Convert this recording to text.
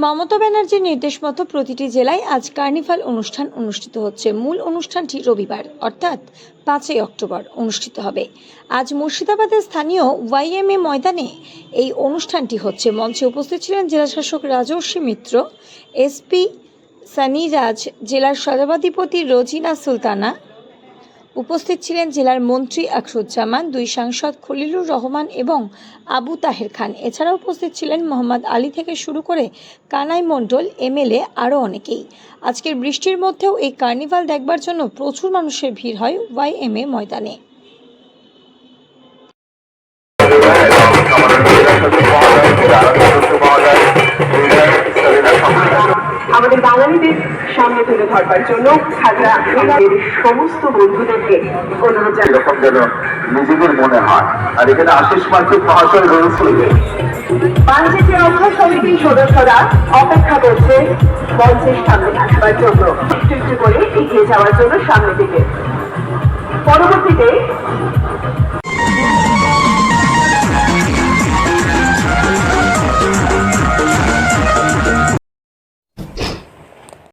মমতা ব্যানার্জির নির্দেশ মতো প্রতিটি জেলায় আজ কার্নিভাল অনুষ্ঠান অনুষ্ঠিত হচ্ছে। মূল অনুষ্ঠানটি রবিবার অর্থাৎ 5ই অক্টোবর অনুষ্ঠিত হবে। আজ মুর্শিদাবাদের স্থানীয় ওয়াইএমএ ময়দানে এই অনুষ্ঠানটি হচ্ছে। মঞ্চে উপস্থিত ছিলেন জেলাশাসক রাজর্ষি মিত্র, এসপি সানি রাজ, জেলার সভাধিপতি রোজিনা সুলতানা, উপস্থিত ছিলেন জেলার মন্ত্রী আখরুজ্জামান, দুই সাংসদ খলিলুর রহমান এবং আবু তাহের খান। এছাড়াও উপস্থিত ছিলেন মোহাম্মদ আলী থেকে শুরু করে কানাই মণ্ডল, এমএলএ আরও অনেকেই। আজকের বৃষ্টির মধ্যেও এই কার্নিভাল দেখবার জন্য প্রচুর মানুষের ভিড় হয় ওয়াইএমএ ময়দানে। আমাদের বাঙালিদের সামনে তুলে ধরবার জন্য সমস্ত বন্ধুদেরকে অনুরোধ এরকম যেন নিজেদের মনে হয়। আর এখানে আশিস মার্কিক মহাশয় রয়েছে। বাণিজ্যের অঙ্গ সমিতির সদস্যরা অপেক্ষা করছে মঞ্চের সামনে আসবার জন্য, একটু একটু করে এগিয়ে যাওয়ার জন্য সামনে দিকে। পরবর্তীতে